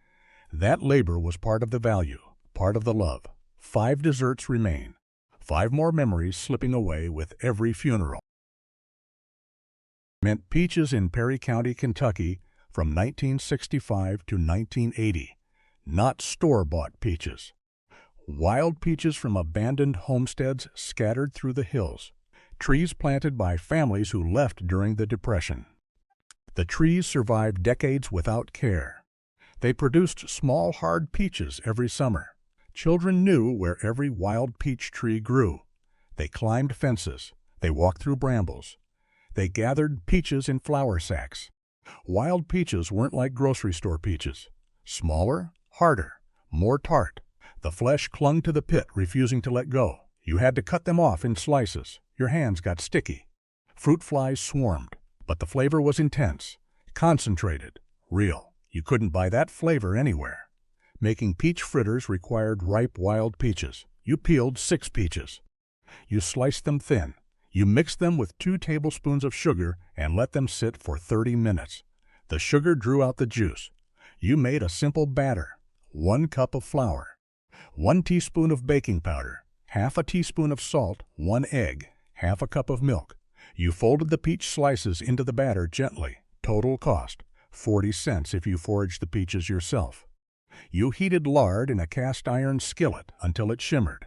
That labor was part of the value, part of the love. 5 desserts remain. 5 more memories slipping away with every funeral. Meant peaches in Perry County, Kentucky from 1965 to 1980. Not store-bought peaches. Wild peaches from abandoned homesteads scattered through the hills. Trees planted by families who left during the Depression. The trees survived decades without care. They produced small, hard peaches every summer. Children knew where every wild peach tree grew. They climbed fences. They walked through brambles. They gathered peaches in flour sacks. Wild peaches weren't like grocery store peaches. Smaller, harder, more tart. The flesh clung to the pit, refusing to let go. You had to cut them off in slices. Your hands got sticky. Fruit flies swarmed, but the flavor was intense, concentrated, real. You couldn't buy that flavor anywhere. Making peach fritters required ripe wild peaches. You peeled 6 peaches. You sliced them thin. You mixed them with 2 tablespoons of sugar and let them sit for 30 minutes. The sugar drew out the juice. You made a simple batter. 1 cup of flour, 1 teaspoon of baking powder, half a teaspoon of salt, 1 egg, half a cup of milk. You folded the peach slices into the batter gently. Total cost, 40 cents if you foraged the peaches yourself. You heated lard in a cast iron skillet until it shimmered.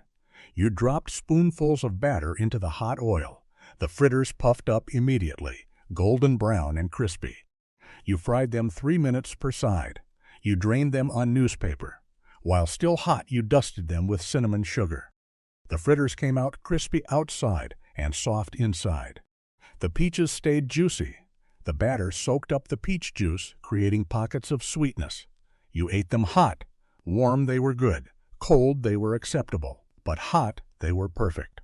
You dropped spoonfuls of batter into the hot oil. The fritters puffed up immediately, golden brown and crispy. You fried them 3 minutes per side. You drained them on newspaper. While still hot, you dusted them with cinnamon sugar. The fritters came out crispy outside and soft inside. The peaches stayed juicy. The batter soaked up the peach juice, creating pockets of sweetness. You ate them hot, Warm, they were good. Cold, they were acceptable. But hot, they were perfect.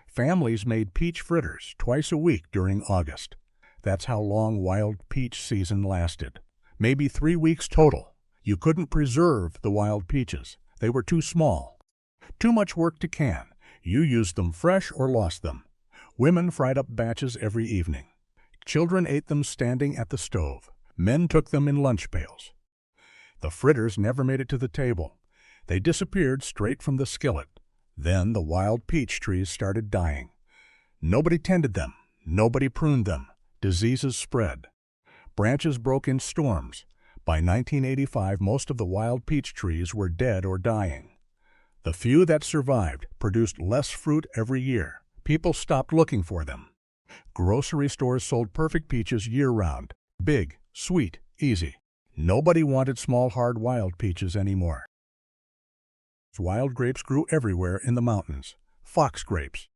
Families made peach fritters twice a week during August. That's how long wild peach season lasted. Maybe 3 weeks total. You couldn't preserve the wild peaches. They were too small. Too much work to can. You used them fresh or lost them. Women fried up batches every evening. Children ate them standing at the stove. Men took them in lunch pails. The fritters never made it to the table. They disappeared straight from the skillet. Then the wild peach trees started dying. Nobody tended them. Nobody pruned them. Diseases spread. Branches broke in storms. By 1985, most of the wild peach trees were dead or dying. The few that survived produced less fruit every year. People stopped looking for them. Grocery stores sold perfect peaches year-round. Big, sweet, easy. Nobody wanted small, hard wild peaches anymore. Wild grapes grew everywhere in the mountains. Fox grapes,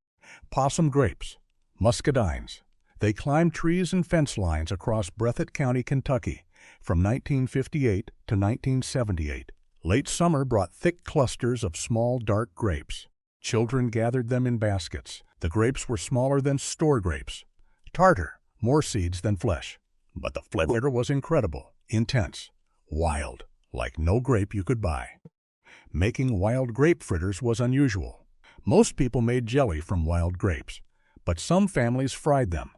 possum grapes, muscadines. They climbed trees and fence lines across Breathitt County, Kentucky, from 1958 to 1978. Late summer brought thick clusters of small, dark grapes. Children gathered them in baskets. The grapes were smaller than store grapes. Tartar, more seeds than flesh. But the flavor was incredible, intense, wild, like no grape you could buy. Making wild grape fritters was unusual. Most people made jelly from wild grapes, but some families fried them.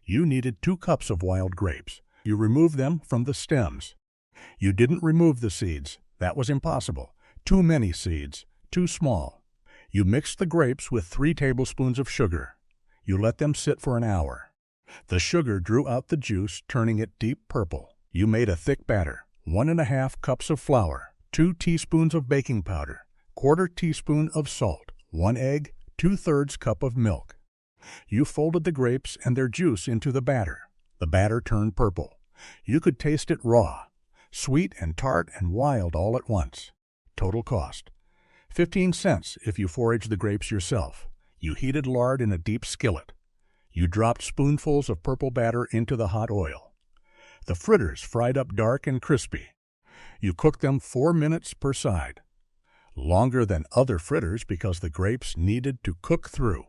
You needed 2 cups of wild grapes. You removed them from the stems. You didn't remove the seeds. That was impossible. Too many seeds, too small. You mixed the grapes with 3 tablespoons of sugar. You let them sit for an hour. The sugar drew out the juice, turning it deep purple. You made a thick batter. 1½ cups of flour, 2 teaspoons of baking powder, 1/4 teaspoon of salt, 1 egg, 2/3 cup of milk. You folded the grapes and their juice into the batter. The batter turned purple. You could taste it raw, sweet and tart and wild all at once. Total cost: 15 cents if you foraged the grapes yourself. You heated lard in a deep skillet. You dropped spoonfuls of purple batter into the hot oil. The fritters fried up dark and crispy. You cooked them 4 minutes per side. Longer than other fritters because the grapes needed to cook through.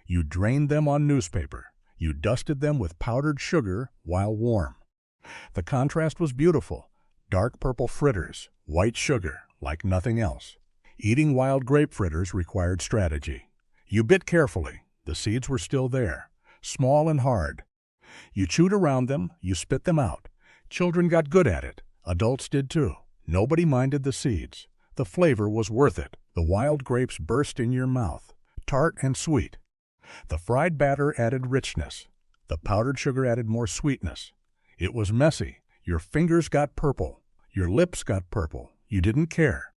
You drained them on newspaper. You dusted them with powdered sugar while warm. The contrast was beautiful. Dark purple fritters, white sugar, like nothing else. Eating wild grape fritters required strategy. You bit carefully. The seeds were still there, small and hard. You chewed around them. You spit them out. Children got good at it. Adults did too. Nobody minded the seeds. The flavor was worth it. The wild grapes burst in your mouth, tart and sweet. The fried batter added richness. The powdered sugar added more sweetness. It was messy. Your fingers got purple. Your lips got purple. You didn't care.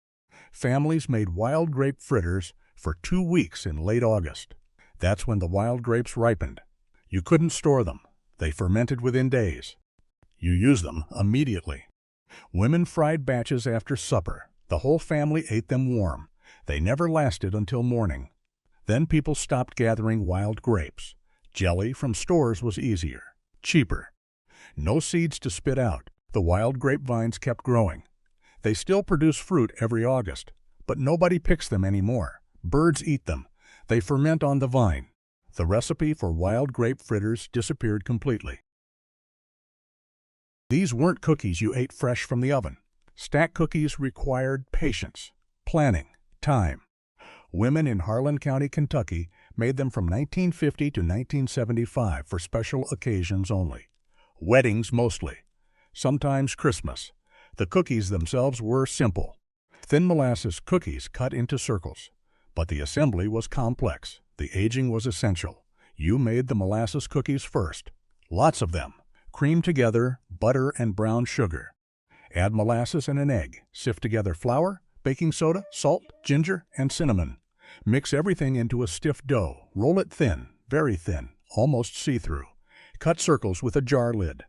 Families made wild grape fritters for 2 weeks in late August. That's when the wild grapes ripened. You couldn't store them. They fermented within days. You used them immediately. Women fried batches after supper. The whole family ate them warm. They never lasted until morning. Then people stopped gathering wild grapes. Jelly from stores was easier, cheaper. No seeds to spit out. The wild grapevines kept growing. They still produce fruit every August, but nobody picks them anymore. Birds eat them. They ferment on the vine. The recipe for wild grape fritters disappeared completely. These weren't cookies you ate fresh from the oven. Stack cookies required patience, planning, time. Women in Harlan County, Kentucky made them from 1950 to 1975 for special occasions only. Weddings mostly. Sometimes Christmas. The cookies themselves were simple. Thin molasses cookies cut into circles. But the assembly was complex. The aging was essential. You made the molasses cookies first. Lots of them. Cream together butter and brown sugar. Add molasses and an egg. Sift together flour, baking soda, salt, ginger, and cinnamon. Mix everything into a stiff dough. Roll it thin, very thin, almost see-through. Cut circles with a jar lid.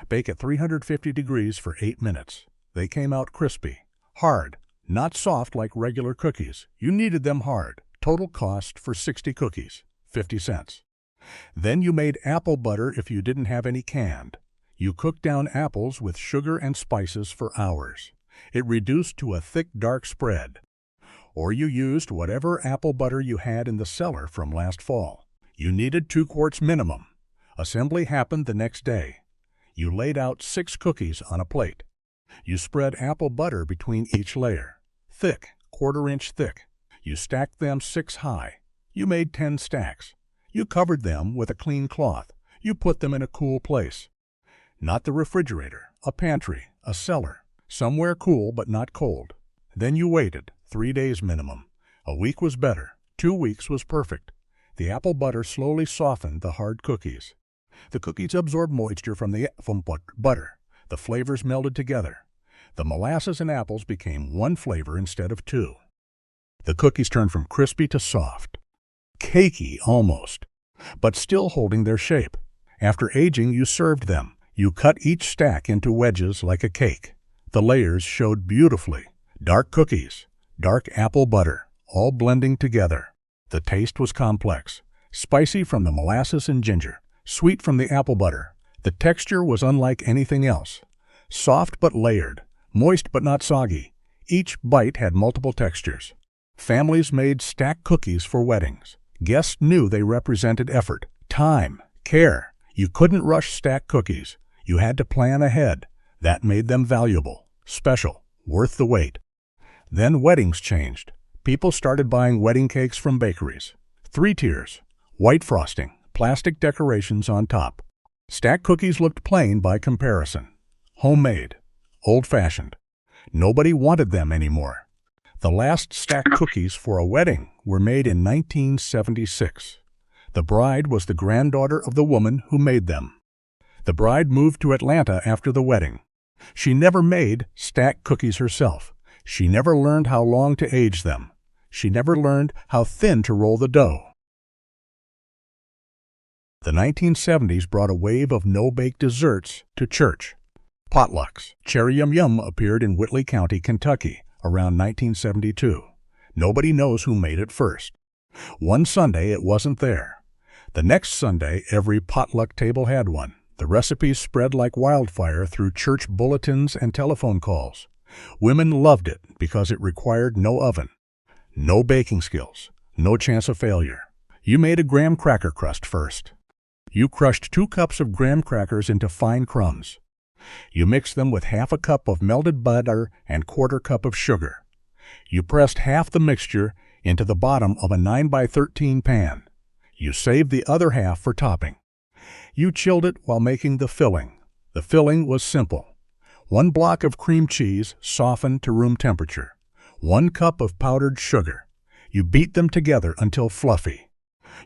Bake at 350 degrees for 8 minutes. They came out crispy, hard, not soft like regular cookies. You needed them hard. Total cost for 60 cookies, 50 cents. Then you made apple butter if you didn't have any canned. You cooked down apples with sugar and spices for hours. It reduced to a thick, dark spread. Or you used whatever apple butter you had in the cellar from last fall. You needed 2 quarts minimum. Assembly happened the next day. You laid out 6 cookies on a plate. You spread apple butter between each layer, thick, 1/4 inch thick. You stacked them 6 high. You made 10 stacks. You covered them with a clean cloth. You put them in a cool place. Not the refrigerator, a pantry, a cellar, somewhere cool but not cold. Then you waited, 3 days minimum. A week was better. 2 weeks was perfect. The apple butter slowly softened the hard cookies. The cookies absorbed moisture from butter. The flavors melded together. The molasses and apples became one flavor instead of 2. The cookies turned from crispy to soft, cakey almost, but still holding their shape. After aging, you served them. You cut each stack into wedges like a cake. The layers showed beautifully. Dark cookies, dark apple butter, all blending together. The taste was complex, spicy from the molasses and ginger, sweet from the apple butter. The texture was unlike anything else. Soft but layered, moist but not soggy. Each bite had multiple textures. Families made stacked cookies for weddings. Guests knew they represented effort, time, care. You couldn't rush stacked cookies. You had to plan ahead. That made them valuable, special, worth the wait. Then weddings changed. People started buying wedding cakes from bakeries. 3 tiers, white frosting, plastic decorations on top. Stacked cookies looked plain by comparison. Homemade, old-fashioned. Nobody wanted them anymore. The last stacked cookies for a wedding were made in 1976. The bride was the granddaughter of the woman who made them. The bride moved to Atlanta after the wedding. She never made stacked cookies herself. She never learned how long to age them. She never learned how thin to roll the dough. The 1970s brought a wave of no-bake desserts to church. Potlucks. Cherry Yum Yum appeared in Whitley County, Kentucky, around 1972. Nobody knows who made it first. One Sunday it wasn't there. The next Sunday every potluck table had one. The recipes spread like wildfire through church bulletins and telephone calls. Women loved it because it required no oven, no baking skills, no chance of failure. You made a graham cracker crust first. You crushed 2 cups of graham crackers into fine crumbs. You mixed them with half a cup of melted butter and 1/4 cup of sugar. You pressed half the mixture into the bottom of a 9x13 pan. You saved the other half for topping. You chilled it while making the filling. The filling was simple. 1 block of cream cheese softened to room temperature. 1 cup of powdered sugar. You beat them together until fluffy.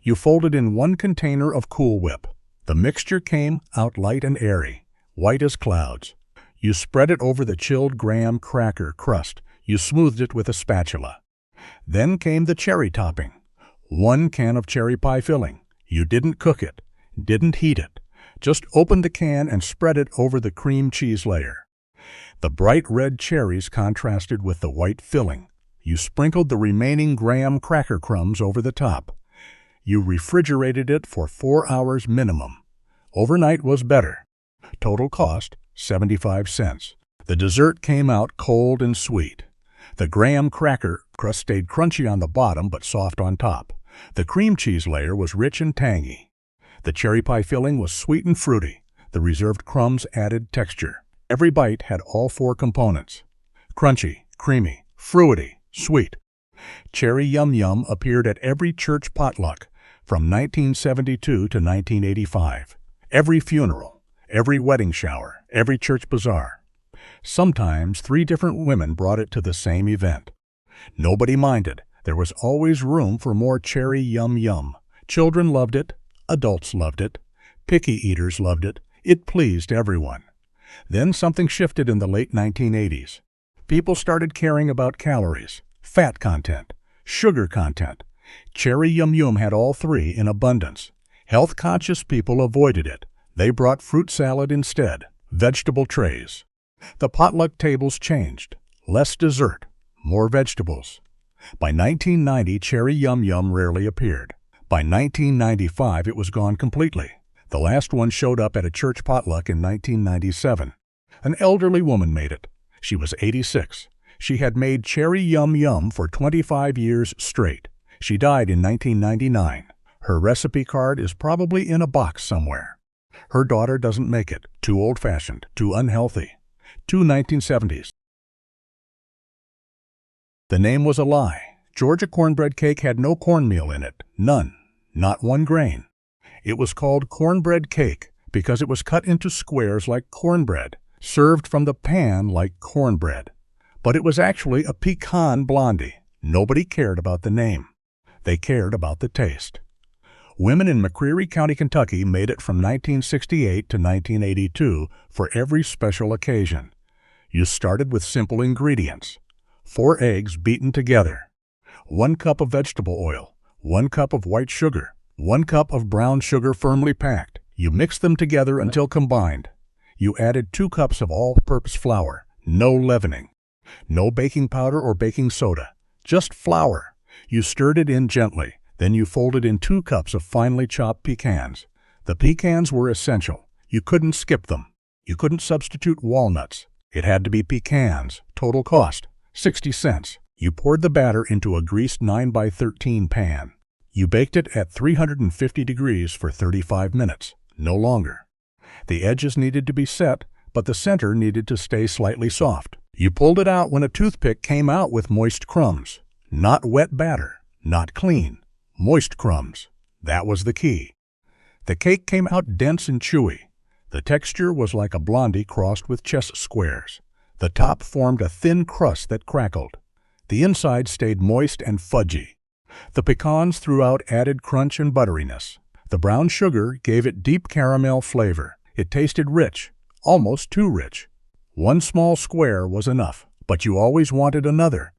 You folded in 1 container of Cool Whip. The mixture came out light and airy, white as clouds. You spread it over the chilled graham cracker crust. You smoothed it with a spatula. Then came the cherry topping. 1 can of cherry pie filling. You didn't cook it, didn't heat it. Just opened the can and spread it over the cream cheese layer. The bright red cherries contrasted with the white filling. You sprinkled the remaining graham cracker crumbs over the top. You refrigerated it for 4 hours minimum. Overnight was better. Total cost, 75 cents. The dessert came out cold and sweet. The graham cracker crust stayed crunchy on the bottom but soft on top. The cream cheese layer was rich and tangy. The cherry pie filling was sweet and fruity. The reserved crumbs added texture. Every bite had all 4 components: crunchy, creamy, fruity, sweet. Cherry Yum Yum appeared at every church potluck from 1972 to 1985. Every funeral, every wedding shower, every church bazaar. Sometimes 3 different women brought it to the same event. Nobody minded. There was always room for more Cherry Yum Yum. Children loved it. Adults loved it. Picky eaters loved it. It pleased everyone. Then something shifted in the late 1980s. People started caring about calories, fat content, sugar content. Cherry Yum Yum had all 3 in abundance. Health-conscious people avoided it. They brought fruit salad instead, vegetable trays. The potluck tables changed. Less dessert, more vegetables. By 1990, Cherry Yum Yum rarely appeared. By 1995, it was gone completely. The last one showed up at a church potluck in 1997. An elderly woman made it. She was 86. She had made Cherry Yum Yum for 25 years straight. She died in 1999. Her recipe card is probably in a box somewhere. Her daughter doesn't make it. Too old-fashioned, too unhealthy. Too 1970s. The name was a lie. Georgia cornbread cake had no cornmeal in it. None. Not one grain. It was called cornbread cake because it was cut into squares like cornbread, served from the pan like cornbread. But it was actually a pecan blondie. Nobody cared about the name. They cared about the taste. Women in McCreary County, Kentucky made it from 1968 to 1982 for every special occasion. You started with simple ingredients. 4 eggs beaten together. 1 cup of vegetable oil. 1 cup of white sugar. 1 cup of brown sugar firmly packed. You mixed them together until combined. You added 2 cups of all-purpose flour. No leavening. No baking powder or baking soda. Just flour. You stirred it in gently. Then you folded in 2 cups of finely chopped pecans. The pecans were essential. You couldn't skip them. You couldn't substitute walnuts. It had to be pecans. Total cost, 60 cents. You poured the batter into a greased 9x13 pan. You baked it at 350 degrees for 35 minutes, no longer. The edges needed to be set, but the center needed to stay slightly soft. You pulled it out when a toothpick came out with moist crumbs. Not wet batter, not clean. Moist crumbs. That was the key. The cake came out dense and chewy. The texture was like a blondie crossed with chess squares. The top formed a thin crust that crackled. The inside stayed moist and fudgy. The pecans threw out added crunch and butteriness. The brown sugar gave it deep caramel flavor. It tasted rich, almost too rich. 1 small square was enough, but you always wanted another.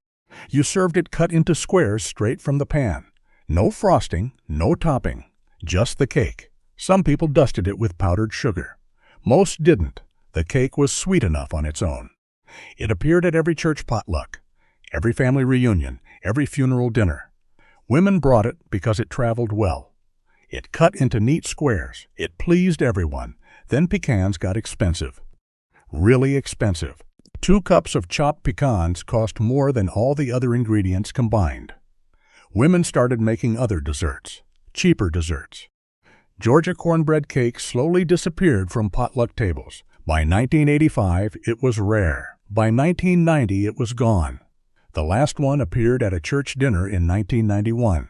You served it cut into squares straight from the pan. No frosting, no topping, just the cake. Some people dusted it with powdered sugar. Most didn't. The cake was sweet enough on its own. It appeared at every church potluck, every family reunion, every funeral dinner. Women brought it because it traveled well. It cut into neat squares. It pleased everyone. Then pecans got expensive. Really expensive. 2 cups of chopped pecans cost more than all the other ingredients combined. Women started making other desserts, cheaper desserts. Georgia cornbread cake slowly disappeared from potluck tables. By 1985, it was rare. By 1990, it was gone. The last one appeared at a church dinner in 1991.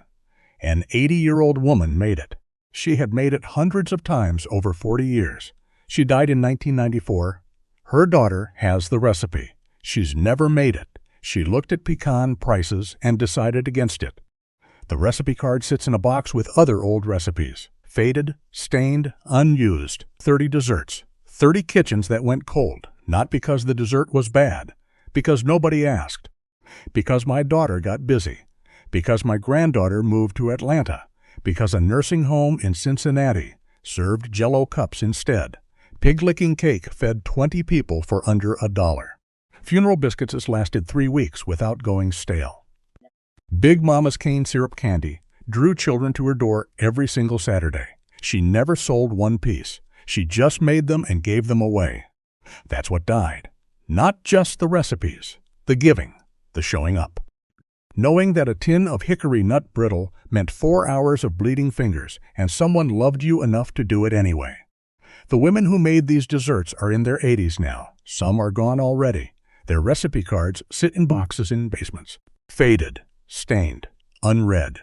An 80-year-old woman made it. She had made it hundreds of times over 40 years. She died in 1994. Her daughter has the recipe. She's never made it. She looked at pecan prices and decided against it. The recipe card sits in a box with other old recipes. Faded, stained, unused. 30 desserts. 30 kitchens that went cold. Not because the dessert was bad. Because nobody asked. Because my daughter got busy. Because my granddaughter moved to Atlanta. Because a nursing home in Cincinnati served Jell-O cups instead. Pig-licking cake fed 20 people for under $1. Funeral biscuits has lasted 3 weeks without going stale. Big Mama's cane syrup candy drew children to her door every single Saturday. She never sold 1 piece. She just made them and gave them away. That's what died. Not just the recipes, the giving, the showing up. Knowing that a tin of hickory nut brittle meant 4 hours of bleeding fingers, and someone loved you enough to do it anyway. The women who made these desserts are in their 80s now. Some are gone already. Their recipe cards sit in boxes in basements. Faded, stained, unread.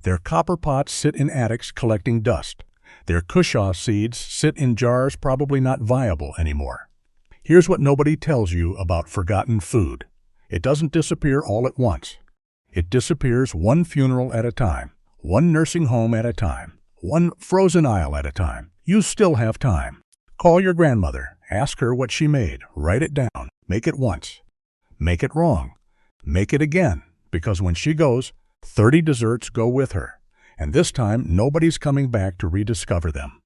Their copper pots sit in attics collecting dust. Their cushaw seeds sit in jars probably not viable anymore. Here's what nobody tells you about forgotten food. It doesn't disappear all at once. It disappears 1 funeral at a time, 1 nursing home at a time, 1 frozen aisle at a time. You still have time. Call your grandmother. Ask her what she made. Write it down. Make it once. Make it wrong. Make it again, because when she goes, 30 desserts go with her. And this time, nobody's coming back to rediscover them.